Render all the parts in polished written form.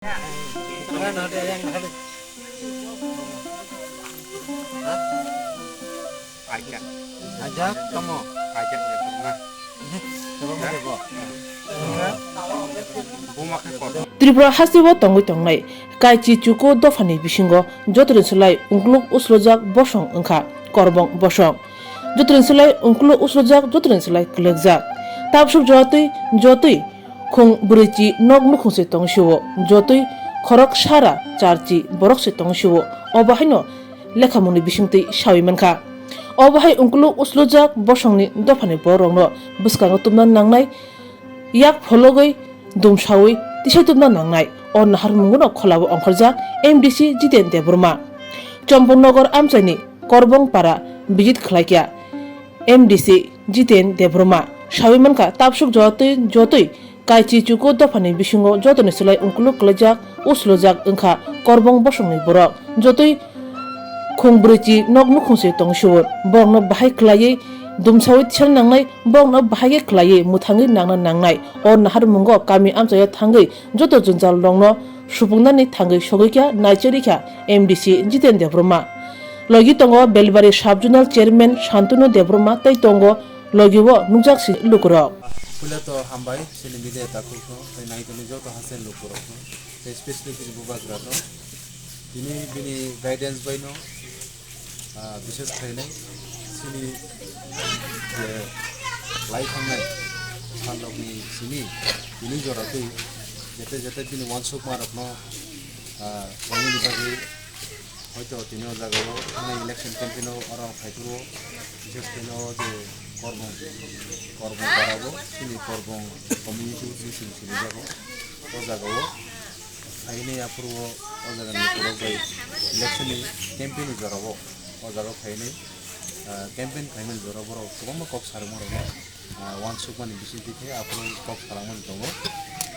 Ajak kamu ajak ya pernah. Tripura hasibo tongwi tongnai kaichi chuko dofani bisingo jotrin sulai ungluk uslojak bosong engkha korbong bosong jotrin sulai ungluk uslojak jotrin sulai klegjak tapsuk jotui khung burichi nog nukhungse tongshiwo jotui khorok sara charchi borokse tongshiwo obahaino lekhamuni bisingtei shawi mankha obahai ungluk uslojak bosongni dofani borongno buskango tumna nangnai yak phologoi dumsawi tisaitumna nangnai o nahar munguno kholabo ongkharjak MDC Jiten Debbarma Champongnogar amchaini korbong para visit khlaikya MDC Jiten Debbarma shawi mankha tapsuk jotui kaichi chuko dofani bisingo jotoni sulai unkuluk klajak uslojak engkha korbong bosongni borok jotui khungbrichi nognu khungse tongshiwon borno bahai khlaiye dumsawi tisal nangnai borno bahai khlaiye Mwthangwi nangna nangnai o nahar mungo kami amchaya thangui joto junjal longno supungnani thangui sogikya naicherikya MDC Jiten Debbarma logi tongo belbari subjonal chairman Shantanu Debbarma tai tongo logiwo nungjaksi lukurog Pulato hambai sini bide takuko nai toni joto hasen lukurog especially bini bubagrano bini guidance baino বিশেষ খাইনাই সিনি লাই থাंनाय सानलगनि सिनि बिनि जरातै जेते बिनि वानसुक मारकनो गावनि बागै হয়তো তিনিও জায়গাও थांनाय इलेक्शन कैंपेनआव आरो फाइटुरो বিশেষ खाइनो जे करबं बाराबो सिनि करबं कमिउनिटी सिनि जागो ओ जागाव फाइने आपुरबो ओ जागानि करबाय इलेक्शन कैंपेन जरावो o jaga khainai campaign khainai jora boro kobangma kok sarmor one suk mani bisi dikhe apro kok sarangman tongo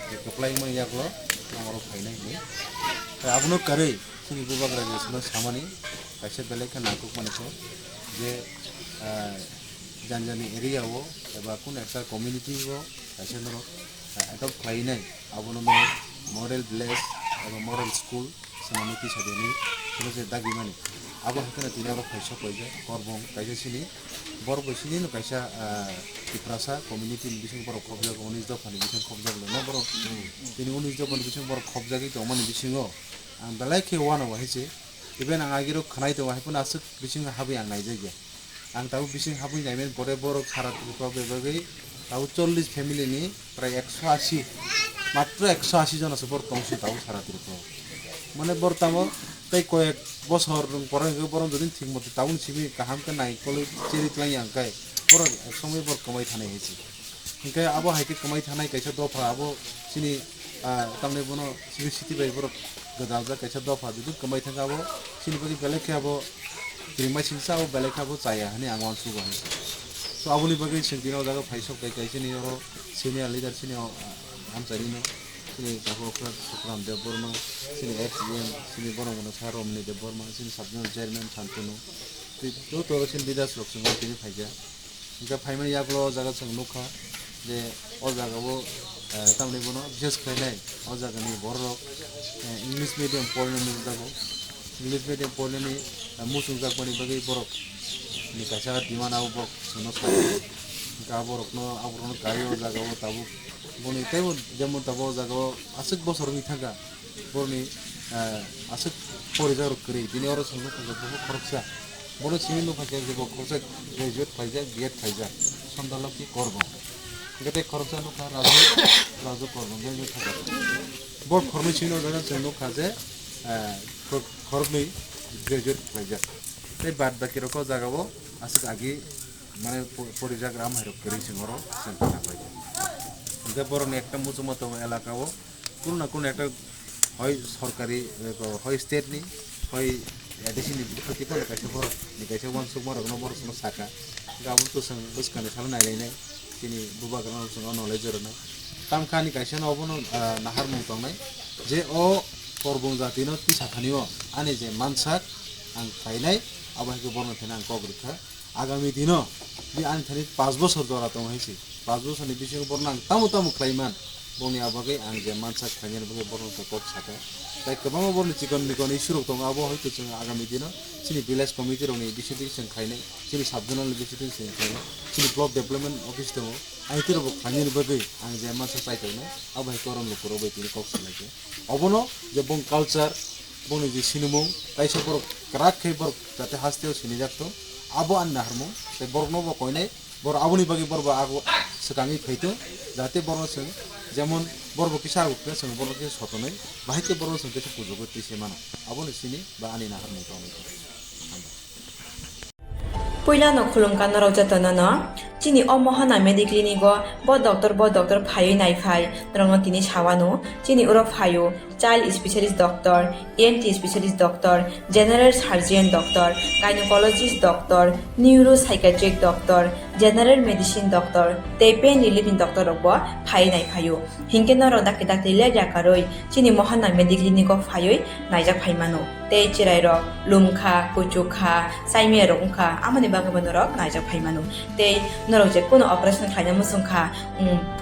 je koplai mani yaklo amaro khainai ni abuno karei sini bubagra je suno samani kaise belekha nakuk mani ko je janjani area wo eba kun ekta community wo kaise noro adopt khainai abuno model village eba model school samamiti sadeni suno je dagi mani abo hakana tinaro phaisa poija korbong kaisa sini borbo sini no kaisa tiprasa community ni bising bor khobja ko 19 do phani bising khobja lo no bor tini 19 do phani bising bor khobja gi to mani bisingo ang dalai ke wano wa hise even ang agiro khanai to wa hapuna asuk bising habi ang nai jage ang tabu bising habi naimen bore bor kharat ko bebagi tabu 40 family ni pray 180 মাত্র 180 জন আছে বর তংসি তাও সারা ত্রিপুরা মানে বর তামো তাই কয়েক বছর পরে বরং যদি ঠিকমতো টাউন সিবি কাহামকে নাই কলে চেরি লাই আঙ্কাই বড় এক সময় বড় কমাই থানাই হয়েছে ওকে আবো হাইকে কমাই থানাই কাইসা দফা আবো সিনি তামনে বনো সিবি সিটি বাই বড় গদাজা কাইসা দফা যদি কমাই থাকা আবো সিনি বগি বেলেকে আবো রিমাই সিংসা আবো বেলেকে আবো চায়া হানি আংওয়ান সুগা সো আবুনি বগি সিনদিনাও জায়গা ফাইসক কাইসিনি ওর senior leader Sini আমচারিনো sini Bachakha Sukhram Debbarma sini XM sini Borongno Saromni Debbarma sini Subnational Chairman Shantanu to to sini leaders lok sing tini phaija inka phaimani yaklo jaga sing nukha je o jaga bo tamni bono biশেষ khainai o jaga ni borok English medium pornani jago English medium pornani musung jakmani bagai borok ni kaisa dimana ubok suno inka borokno aborokno kayo jaga bo tabu boni tebo যেমন তাবো জাগাও আসুক বছর নি থাকা বনি আসুক পরিজার করে দিনে ওর সঙ্গে থাকা বহু খরচা বড় সিমিনো ফাকে যে খরচা গ্রাজুয়েট ফাইজা বিএড ফাইজা সন্ধান কি করব গতে খরচা নুকা রাজু করব গ্রাজুয়েট থাকা বড় খরমি সিমিনো জানা সঙ্গে খাজে খরমি গ্রাজুয়েট ফাইজা তাই বাদ বাকি রকম জাগাও আসুক আগে মানে পরিজা গ্রাম হাইরক করে সিংহর সেন্টার ফাইজা বরং একটা মুচুমতো এলাকাও কোন না কোন একটা হয় সরকারি হয় স্টেট নি হয় এডিসি নি ক্ষতি করে কাছে বড় নি কাছে ওয়ান সুক বড় ন বড় সুনো সাকা গাবুন তো সং বুসকানে সাল নাইলাইনাই তিনি বুবাগ্রাম সং নলেজ রনা তাম খানি কাছে ন অবনো নাহার মুতংনাই যে ও করবং জাতিনো তি সাখানিও আনি যে মানসাক আং ফাইনাই আবাইকে বর্ণ থেনা আং কগ্রখা আগামী দিনও বি আনি থানি 5 বছর ধরা তো হইছে 5 বছরনি বিশেষ বর্ণ আং তামু খাইমান boni abagai ang je mansa khangen bagai borno to kok saka tai kabang borni chikon nikon issue rok tong abo hoyto chung agami dino sini village committee roni bisiti sing khaine sini subjonal bisiti sing khaine sini block development office to aitir bo khangen bagai ang je mansa sai kaina abai koron lukuro bai tini kok salake obono je bong culture boni je sinumong tai sopor krak khei bor jate hasteo sini jakto abo an naharmo tai borno bo koine bor aboni bagi bor ba ago sekangi phaito jate borno sing যেমন বর্ব কিসা উঠলে সঙ্গ বর্ব কিছু সতনে বাহিতে বর্ব সঙ্গে পুজো করতে সে মানো আবন সিনি বা আনি না হারমে তো পয়লা নখুলুম কান্নারাও যতনানো চিনি অমহানা মেডিক্লিনিগো ব ডক্টর ফাই নাইফাই রঙ তিনি সাওয়ানো চিনি ওরা ফাইও child specialist doctor ENT specialist doctor general surgeon doctor gynaecologist doctor neuro psychiatric doctor general medicine doctor তে পেন রিলিফিং ডক্টর রব ফাই নাইফাইও হিংকে নর ডাকে ডাকে লেজাকারই চিনি মহানা মেডিক্লিনিগো ফাইই নাইজা ফাইমানো তে চিরাইর লুমখা কুচুখা সাইমিয়া রংখা আমনি বাগবনরক নাইজা ফাইমানো তে নরক যে কোনো অপারেশন খাইনা মুসুংখা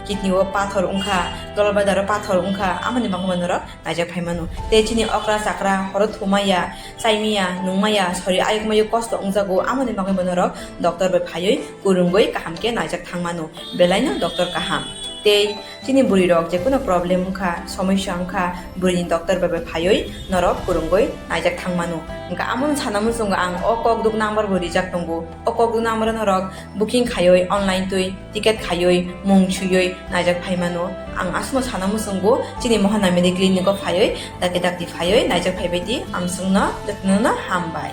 কিডনিও পাথর উংখা গলবাদার পাথর উংখা আমনি বাগবনরক নাইজা ফাইমানো তে চিনি অকরা চাকরা হর থুমাইয়া সাইমিয়া নুমাইয়া সরি আয়ুকমায়ু কষ্ট উংজাগো আমনি বাগবনরক ডক্টর বে ফাইই কুরুঙ্গই কাহামকে নাইজা থাংমানো বেলাইনো ডক্টর কাহাম তেই চিনি বুড়ি রক যে কোনো প্রবলেম উংখা সমস্যা উংখা বুড়িনি ডক্টর বাবে ফাইই নরক কুরুঙ্গই নাইজাক থাংমানো ইনকা আমন সানামুন সঙ্গ আং অকক দুক নাম্বার বুড়ি জাক দঙ্গো অকক দুক নাম্বার নরক বুকিং খাইই অনলাইন তুই টিকেট খাইই মুং ছুইই নাইজাক ফাইমানো আং আসmo সানামুন সঙ্গ চিনি মহানা মেডিক্লিনিক ফাইই ডাকে ডাকতি ফাইই নাইজাক ফাইবাইদি আমসুংনা যত্ননা হামবাই